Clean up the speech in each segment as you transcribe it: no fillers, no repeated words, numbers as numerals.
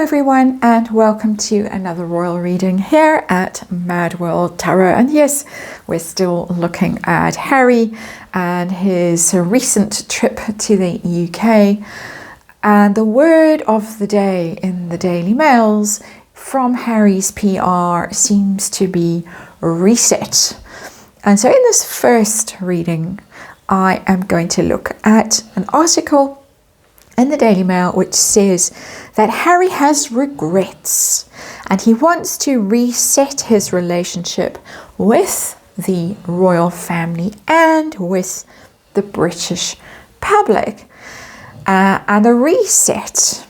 everyone, and welcome to another royal reading here at MadWorldTarot. And yes, we're still looking at Harry and his recent trip to the UK. And the word of the day in the Daily Mails from Harry's PR seems to be reset. And so in this first reading, I am going to look at an article in the Daily Mail which says that Harry has regrets and he wants to reset his relationship with the royal family and with the British public. And the reset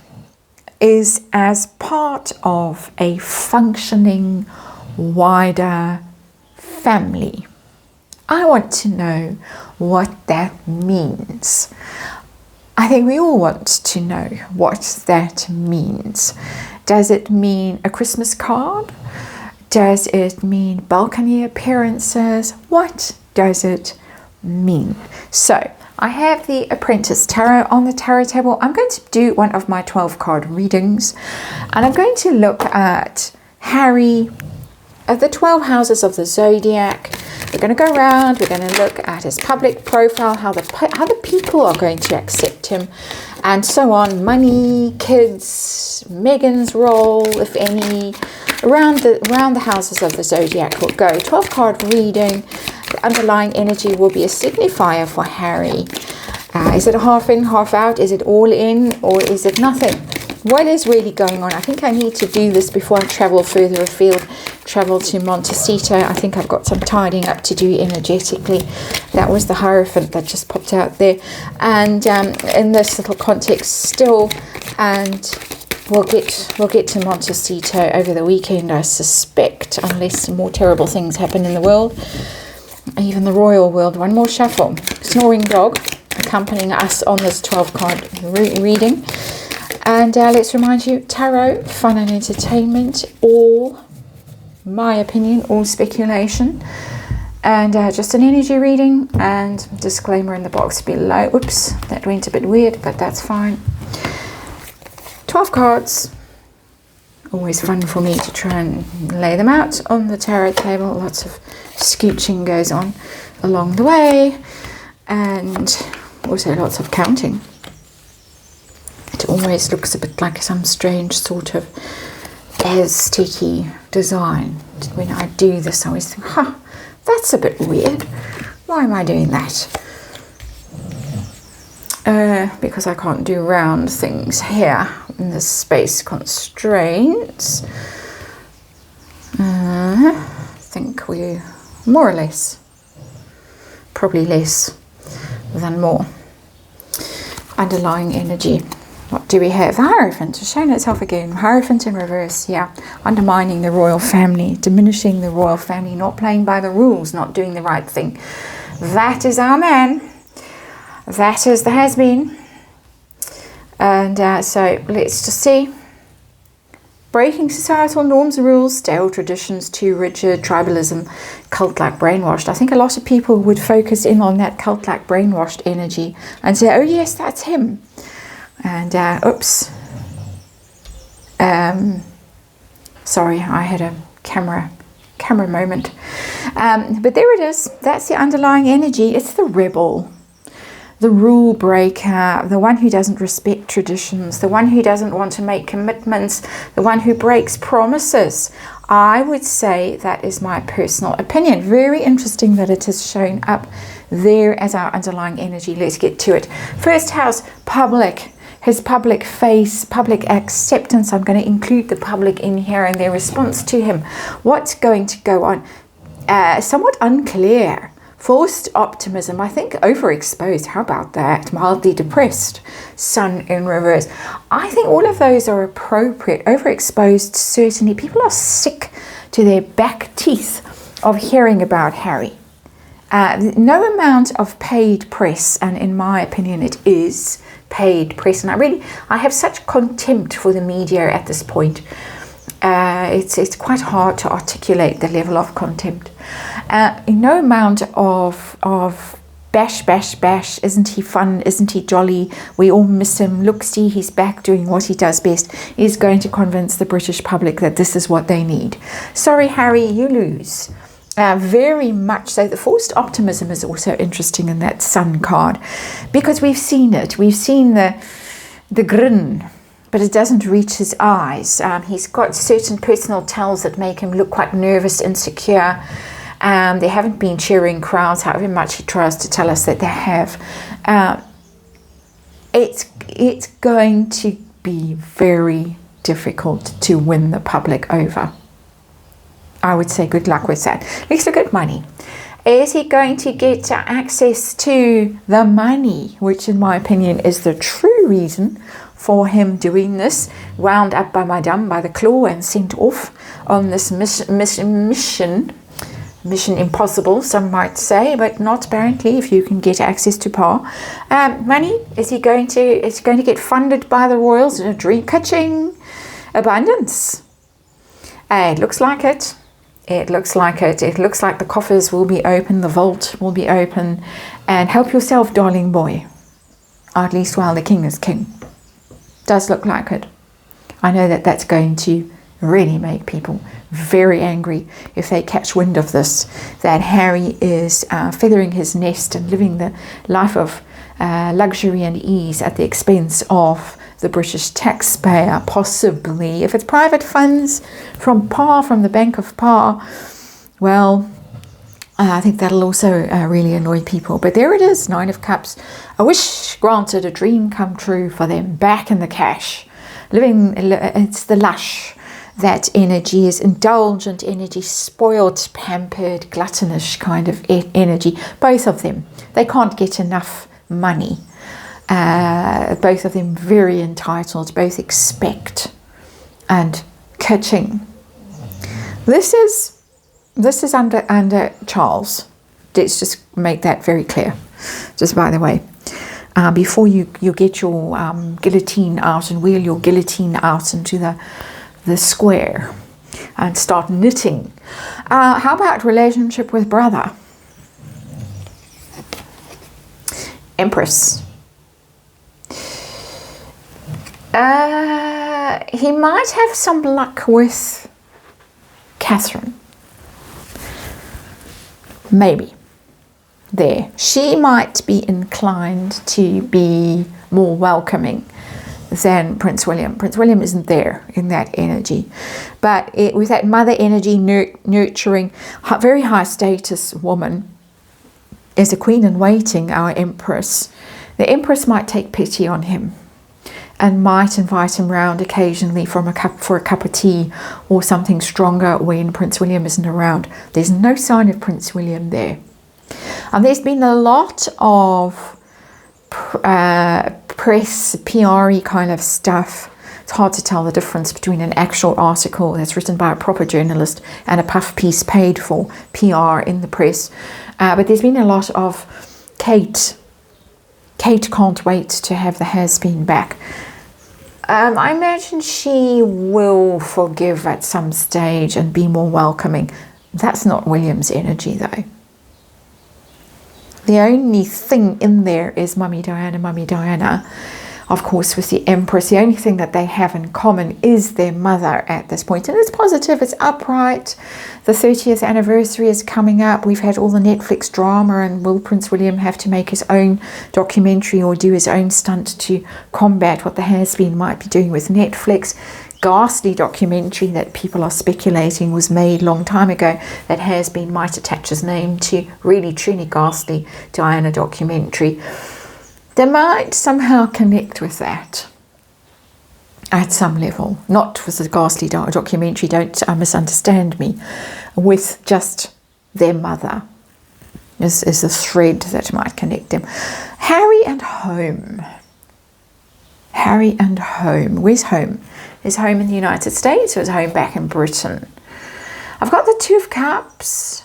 is as part of a functioning wider family. I want to know what that means. I think we all want to know what that means. Does it mean a Christmas card? Does it mean balcony appearances? What does it mean? So I have the Apprentice Tarot on the tarot table. I'm going to do one of my 12 card readings, and I'm going to look at Harry of the 12 houses of the zodiac. We're going to go around, we're going to look at his public profile, how the people are going to accept him, and so on. Money, kids, Meghan's role, if any, around the houses of the zodiac will go. 12 card reading. The underlying energy will be a signifier for Harry. Is it a half in, half out? Is it all in, or is it nothing? What is really going on? I think I need to do this before I travel further afield, travel to Montecito. I think I've got some tidying up to do energetically. That was the Hierophant that just popped out there. And in this little context still, and we'll get to Montecito over the weekend, I suspect, unless more terrible things happen in the world, even the royal world. One more shuffle. Snoring dog accompanying us on this 12 card reading. And let's remind you, tarot, fun and entertainment, all my opinion, all speculation, and just an energy reading, and disclaimer in the box below. Oops, that went a bit weird, but that's fine. 12 cards, always fun for me to try and lay them out on the tarot table. Lots of scooching goes on along the way, and also lots of counting. It always looks a bit like some strange sort of Aztec design. When I do this, I always think, that's a bit weird. Why am I doing that? Because I can't do round things here in the space constraints. I think we more or less, probably less than more. Underlying energy. What do we have? The Hierophant has shown itself again. Hierophant in reverse, yeah. Undermining the royal family, diminishing the royal family, not playing by the rules, not doing the right thing. That is our man. That is the has-been. And so let's just see. Breaking societal norms and rules, stale traditions, too rigid, tribalism, cult-like brainwashed. I think a lot of people would focus in on that cult-like brainwashed energy and say, oh yes, that's him. And oops, sorry, I had a camera moment, but there it is. That's the underlying energy. It's the rebel, the rule breaker, the one who doesn't respect traditions, the one who doesn't want to make commitments, the one who breaks promises. I would say that is my personal opinion. Very interesting that it has shown up there as our underlying energy. Let's get to it. First house, public. His public face, public acceptance. I'm going to include the public in here and their response to him. What's going to go on? Somewhat unclear. Forced optimism. I think overexposed. How about that? Mildly depressed. Sun in reverse. I think all of those are appropriate. Overexposed, certainly. People are sick to their back teeth of hearing about Harry. No amount of paid press, and in my opinion it is paid press, and I have such contempt for the media at this point. It's quite hard to articulate the level of contempt. No amount of Bash, bash, bash. Isn't he fun? Isn't he jolly? We all miss him. Look, see, he's back doing what he does best. He's going to convince the British public that this is what they need. Sorry, Harry, you lose. Very much so. The forced optimism is also interesting in that Sun card, because we've seen it. We've seen the grin, but it doesn't reach his eyes. He's got certain personal tells that make him look quite nervous, insecure. There haven't been cheering crowds, however much he tries to tell us that they have. It's going to be very difficult to win the public over. I would say good luck with that. Let's look at money. Is he going to get access to the money, which in my opinion is the true reason for him doing this, wound up by Madame by the claw and sent off on this mission impossible, some might say, but not apparently if you can get access to power. Money, is he going to get funded by the royals in a dream-catching abundance? It looks like it. It looks like it. It looks like the coffers will be open, the vault will be open, and help yourself, darling boy. At least while the king is king. Does look like it. I know that that's going to really make people very angry if they catch wind of this, that Harry is feathering his nest and living the life of luxury and ease at the expense of the British taxpayer, possibly. If it's private funds from the Bank of Par, well, I think that'll also really annoy people. But there it is, 9 of Cups. A wish granted, a dream come true for them, back in the cash. It's the lush. That energy is indulgent energy, spoiled, pampered, gluttonous kind of energy. Both of them. They can't get enough money. Both of them very entitled. Both expect and catching. This is under Charles. Let's just make that very clear. Just by the way. Before you get your guillotine out and wheel your guillotine out into the square and start knitting. How about relationship with brother? Empress. He might have some luck with Catherine. Maybe. There. She might be inclined to be more welcoming than Prince William. Prince William isn't there in that energy. But with that mother energy, nurturing, very high status woman, is a queen in waiting, our Empress. The Empress might take pity on him and might invite him round occasionally for a cup of tea or something stronger when Prince William isn't around. There's no sign of Prince William there. And there's been a lot of press, PR-y kind of stuff. It's hard to tell the difference between an actual article that's written by a proper journalist and a puff piece paid for PR in the press. But there's been a lot of Kate can't wait to have the has-been back. I imagine she will forgive at some stage and be more welcoming. That's not William's energy, though. The only thing in there is Mummy Diana. Of course, with the Empress, the only thing that they have in common is their mother at this point. And it's positive, it's upright. The 30th anniversary is coming up. We've had all the Netflix drama, and will Prince William have to make his own documentary or do his own stunt to combat what the has-been might be doing with Netflix? Ghastly documentary that people are speculating was made a long time ago that has-been might attach his name to. Really, truly ghastly Diana documentary. They might somehow connect with that at some level. Not with the ghastly documentary, don't misunderstand me. With just their mother is the thread that might connect them. Harry and home. Harry and home. Where's home? Is home in the United States or is home back in Britain? I've got the Two of Cups.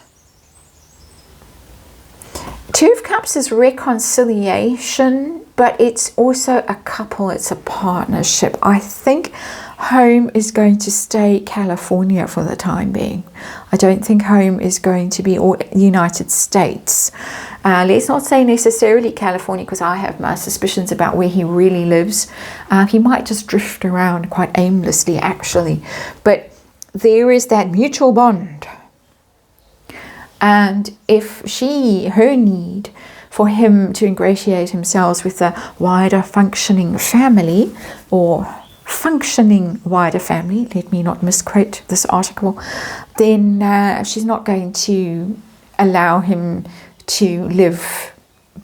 Two of Cups is reconciliation, but it's also a couple, it's a partnership. I think home is going to stay California for the time being. I don't think home is going to be all United States. Let's not say necessarily California, because I have my suspicions about where he really lives. He might just drift around quite aimlessly, actually. But there is that mutual bond. And if her need for him to ingratiate himself with a wider functioning family, or functioning wider family, let me not misquote this article, then she's not going to allow him to live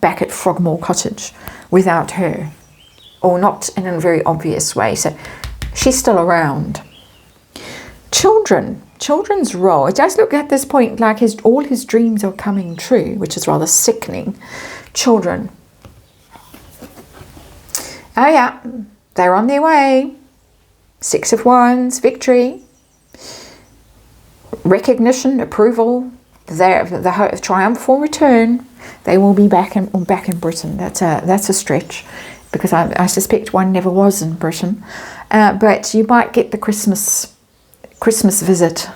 back at Frogmore Cottage without her, or not in a very obvious way. So she's still around. Children's role, it does look at this point like all his dreams are coming true, which is rather sickening. Children. Oh yeah, they're on their way. 6 of Wands, victory, recognition, approval, the triumphal return. They will be back in Britain. That's a stretch, because I suspect one never was in Britain. But you might get the Christmas visit,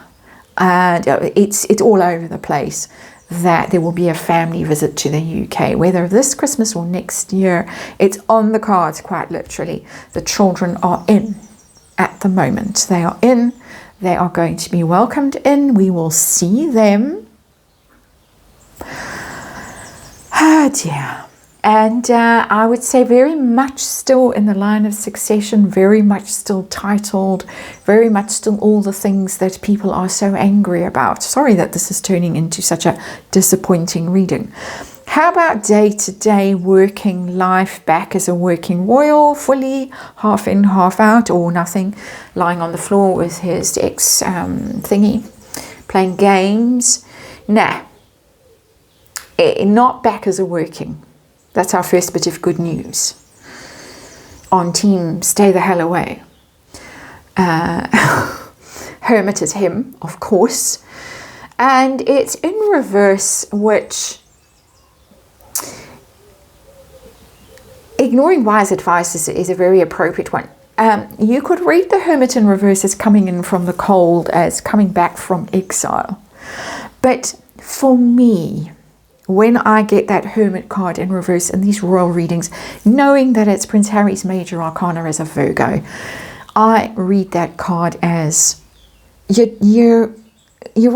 and it's all over the place that there will be a family visit to the UK, whether this Christmas or next year. It's on the cards, quite literally. The children are in at the moment. They are in. They are going to be welcomed in. We will see them. Oh dear. And I would say very much still in the line of succession, very much still titled, very much still all the things that people are so angry about. Sorry that this is turning into such a disappointing reading. How about day-to-day working life, back as a working royal, fully, half in, half out, or nothing, lying on the floor with his ex thingy, playing games? Nah, not back as a working. That's our first bit of good news. On team, stay the hell away. Hermit is him, of course. And it's in reverse, which... ignoring wise advice is a very appropriate one. You could read the Hermit in reverse as coming in from the cold, as coming back from exile. But for me, when I get that Hermit card in reverse in these royal readings, knowing that it's Prince Harry's major arcana as a Virgo, I read that card as you're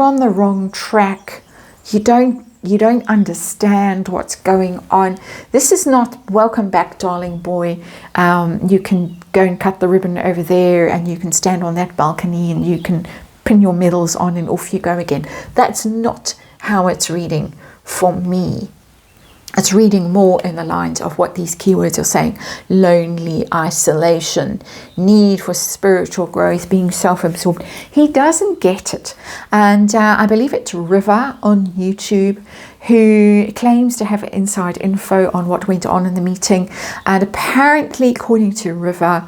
on the wrong track. You don't understand what's going on. This is not welcome back, darling boy. You can go and cut the ribbon over there, and you can stand on that balcony, and you can pin your medals on, and off you go again. That's not how it's reading for me. It's reading more in the lines of what these keywords are saying: lonely, isolation, need for spiritual growth, being self-absorbed. He doesn't get it. And I believe it's River on YouTube who claims to have inside info on what went on in the meeting. And apparently, according to River,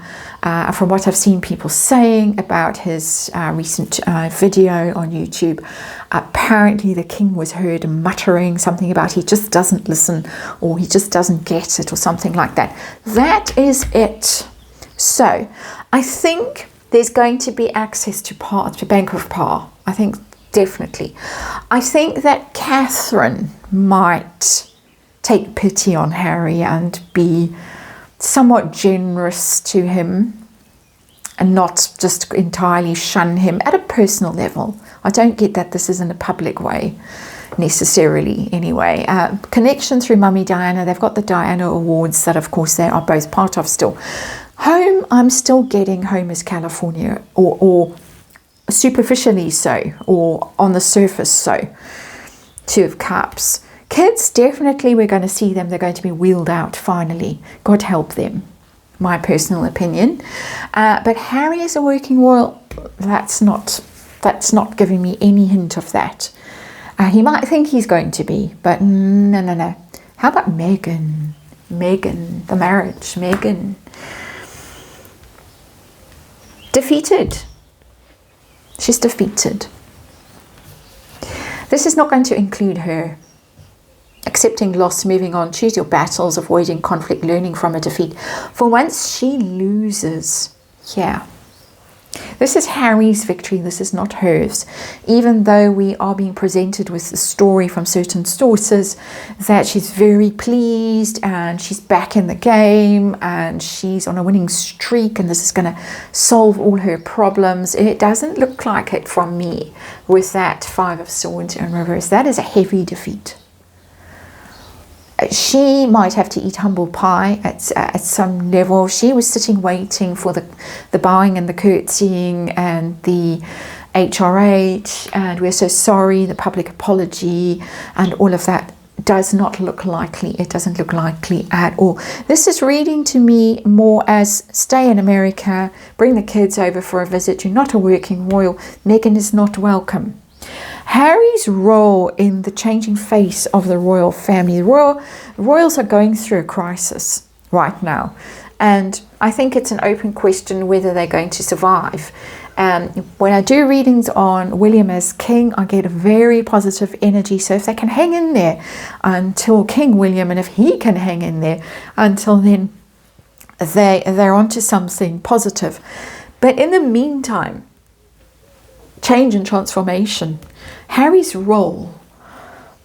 from what I've seen people saying about his recent video on YouTube, apparently the king was heard muttering something about he just doesn't listen, or he just doesn't get it, or something like that. That is it. So I think there's going to be access to Bank of Par. I think definitely. I think that Catherine might take pity on Harry and be somewhat generous to him, and not just entirely shun him at a personal level. I don't get that this is in a public way necessarily anyway. Connection through Mummy Diana. They've got the Diana Awards that of course they are both part of still. Home, I'm still getting home as California, or superficially so, or on the surface so. 2 of Cups. Kids, definitely we're going to see them. They're going to be wheeled out finally. God help them. My personal opinion. But Harry is a working royal. That's not giving me any hint of that. He might think he's going to be, but no. How about Meghan? Meghan, the marriage. Meghan. Defeated. She's defeated. This is not going to include her. accepting loss, moving on, choose your battles, avoiding conflict, learning from a defeat. For once she loses, yeah. This is Harry's victory, this is not hers. Even though we are being presented with the story from certain sources that she's very pleased and she's back in the game and she's on a winning streak and this is going to solve all her problems, it doesn't look like it from me with that Five of Swords in reverse. That is a heavy defeat. She might have to eat humble pie at some level. She was sitting waiting for the bowing and the curtsying and the HRH and we're so sorry, the public apology and all of that does not look likely. It doesn't look likely at all. This is reading to me more as stay in America, bring the kids over for a visit. You're not a working royal. Meghan is not welcome. Harry's role in the changing face of the royal family. The royals are going through a crisis right now. And I think it's an open question whether they're going to survive. When I do readings on William as king, I get a very positive energy. So if they can hang in there until King William, and if he can hang in there until then, they're onto something positive. But in the meantime, change and transformation. Harry's role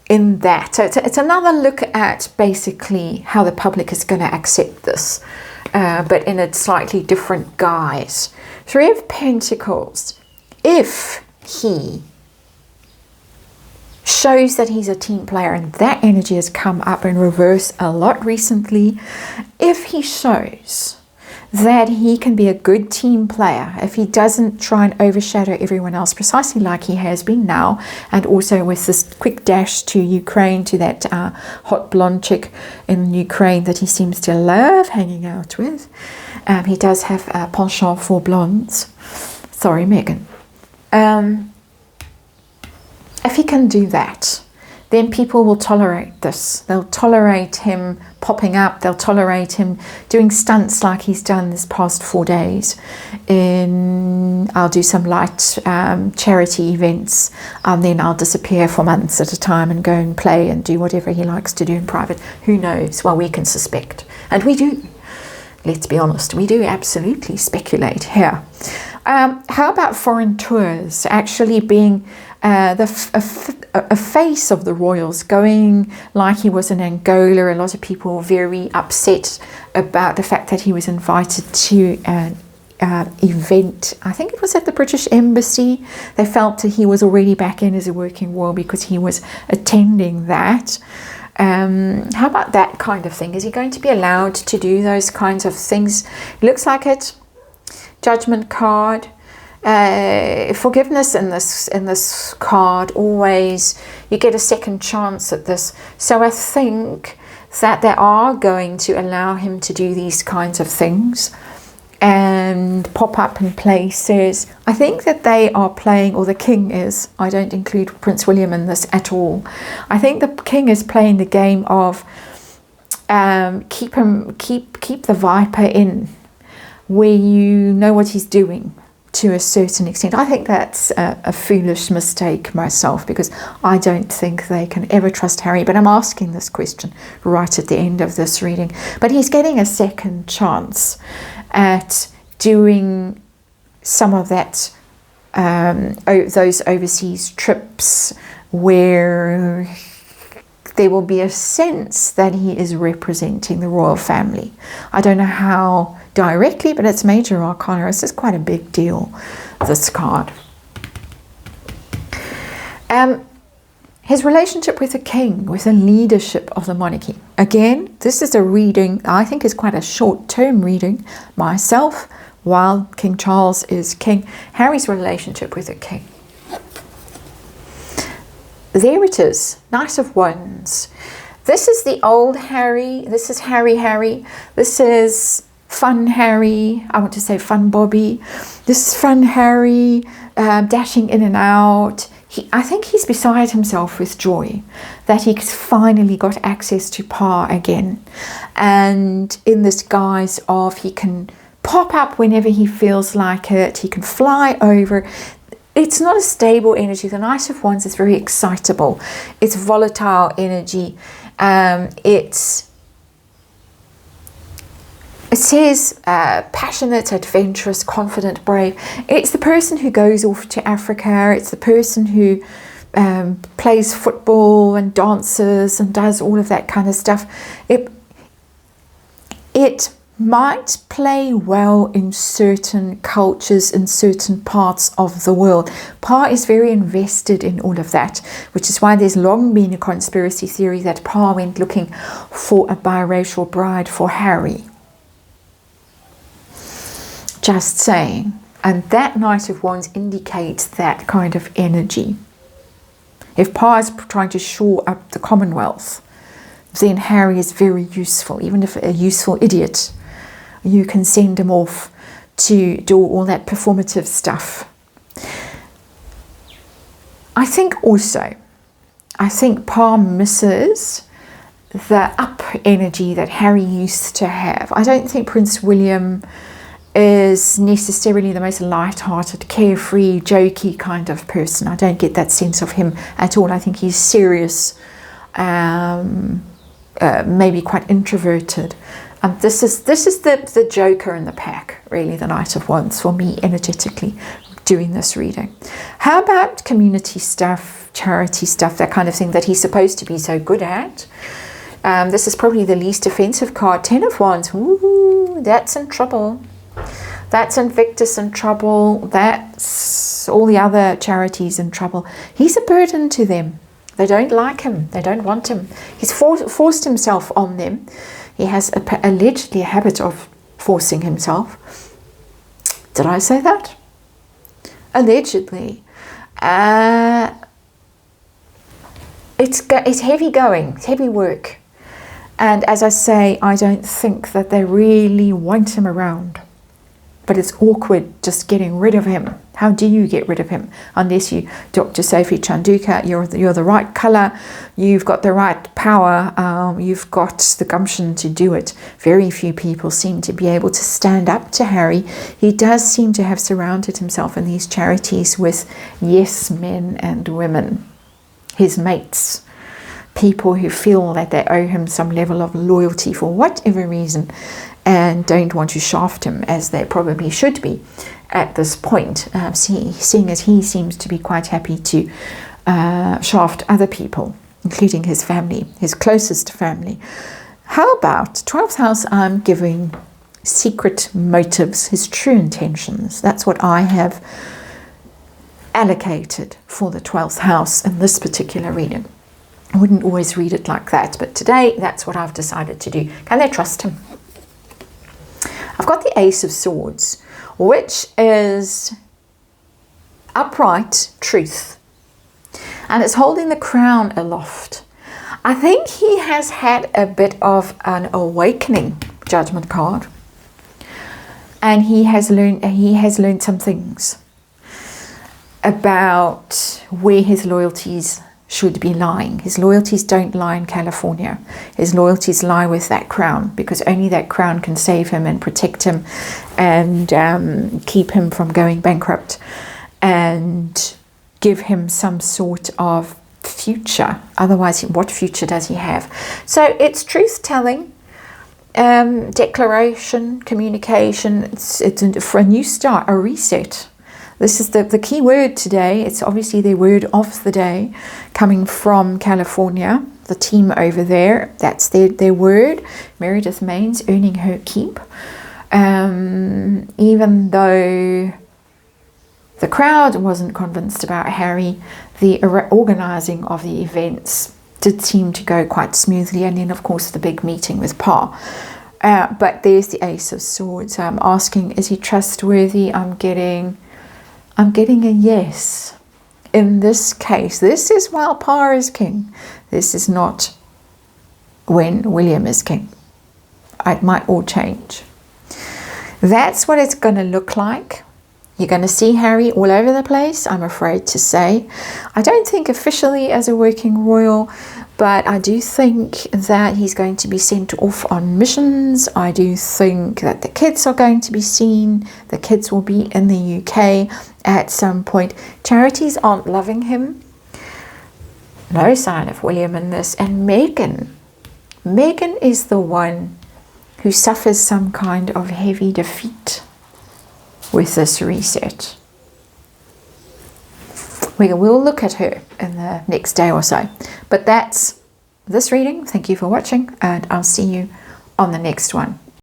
in that. So it's another look at basically how the public is going to accept this, but in a slightly different guise. Three of Pentacles. If he shows that he's a team player, and that energy has come up in reverse a lot recently, if he shows that he can be a good team player, if he doesn't try and overshadow everyone else precisely like he has been now, and also with this quick dash to Ukraine, to that hot blonde chick in Ukraine that he seems to love hanging out with. He does have a penchant for blondes. Sorry, Meghan. If he can do that, then people will tolerate this. They'll tolerate him popping up. They'll tolerate him doing stunts like he's done this past 4 days. I'll do some light charity events, and then I'll disappear for months at a time and go and play and do whatever he likes to do in private. Who knows? Well, we can suspect. And we do. Let's be honest. We do absolutely speculate here. How about foreign tours? Actually being a face of the royals, going like he was in Angola. A lot of people were very upset about the fact that he was invited to an event. I think it was at the British Embassy. They felt that he was already back in as a working royal because he was attending that. How about that kind of thing? Is he going to be allowed to do those kinds of things? Looks like it. Judgment card. Forgiveness in this card. Always you get a second chance at this. So I think that they are going to allow him to do these kinds of things and pop up in places. I think that they are playing, or the king is, I don't include Prince William in this at all. I think the king is playing the game of keep the viper in, where you know what he's doing to a certain extent. I think that's a foolish mistake myself, because I don't think they can ever trust Harry. But I'm asking this question right at the end of this reading. But he's getting a second chance at doing some of that, those overseas trips where there will be a sense that he is representing the royal family. I don't know how directly, but it's major arcana. This is quite a big deal, this card. His relationship with the king, with the leadership of the monarchy. Again, this is a reading I think is quite a short-term reading myself, while King Charles is king. Harry's relationship with the king. There it is, Knight of Wands. This is the old Harry. This is Harry. This is fun Harry. I want to say fun Bobby. This is fun Harry, dashing in and out. I think he's beside himself with joy that he's finally got access to power again. And in this guise of he can pop up whenever he feels like it. He can fly over. It's not a stable energy. The Knight of Wands is very excitable. It's volatile energy. It says passionate, adventurous, confident, brave. It's the person who goes off to Africa. It's the person who plays football and dances and does all of that kind of stuff. It might play well in certain cultures, in certain parts of the world. Pa is very invested in all of that, which is why there's long been a conspiracy theory that Pa went looking for a biracial bride for Harry. Just saying. And that Knight of Wands indicates that kind of energy. If Pa is trying to shore up the Commonwealth, then Harry is very useful. Even if a useful idiot, you can send him off to do all that performative stuff. I think Pa misses the up energy that Harry used to have. I don't think Prince William is necessarily the most light-hearted, carefree, jokey kind of person. I don't get that sense of him at all. I think he's serious, maybe quite introverted. This is the joker in the pack, really, the Knight of Wands, for me, energetically, doing this reading. How about community stuff, charity stuff, that kind of thing that he's supposed to be so good at? This is probably the least offensive card. 10 of Wands. Ooh, that's in trouble. That's Invictus in trouble. That's all the other charities in trouble. He's a burden to them. They don't like him. They don't want him. He's forced himself on them. He has allegedly a habit of forcing himself. Did I say that? Allegedly. It's heavy going. It's heavy work. And as I say, I don't think that they really want him around. But it's awkward just getting rid of him. How do you get rid of him? Unless you, Dr. Sophie Chanduka, you're the right colour, you've got the right power, you've got the gumption to do it. Very few people seem to be able to stand up to Harry. He does seem to have surrounded himself in these charities with yes men and women, his mates, people who feel that they owe him some level of loyalty for whatever reason, and don't want to shaft him as they probably should be at this point, seeing as he seems to be quite happy to shaft other people, including his family, his closest family. How about 12th house? I'm giving secret motives, his true intentions. That's what I have allocated for the 12th house in this particular reading. I wouldn't always read it like that, but today that's what I've decided to do. Can they trust him? I've got the Ace of Swords, which is upright truth, and it's holding the crown aloft. I think he has had a bit of an awakening, Judgment card, and he has learned some things about where his loyalties should be lying. His loyalties don't lie in California. His loyalties lie with that crown, because only that crown can save him and protect him and keep him from going bankrupt and give him some sort of future. Otherwise, what future does he have? So it's truth-telling, declaration, communication. It's for a new start, a reset. This is the key word today. It's obviously the word of the day, coming from California, the team over there. That's their word. Meredith Maines earning her keep. Even though the crowd wasn't convinced about Harry, the organising of the events did seem to go quite smoothly. And then, of course, the big meeting with Pa. But there's the Ace of Swords. I'm asking, is he trustworthy? I'm getting a yes. In this case, this is while Pa is king. This is not when William is king. It might all change. That's what it's going to look like. You're going to see Harry all over the place, I'm afraid to say. I don't think officially as a working royal, but I do think that he's going to be sent off on missions. I do think that the kids are going to be seen. The kids will be in the UK at some point. Charities aren't loving him. No sign of William in this. And Meghan. Meghan is the one who suffers some kind of heavy defeat with this reset. We will look at her in the next day or so. But that's this reading. Thank you for watching, and I'll see you on the next one.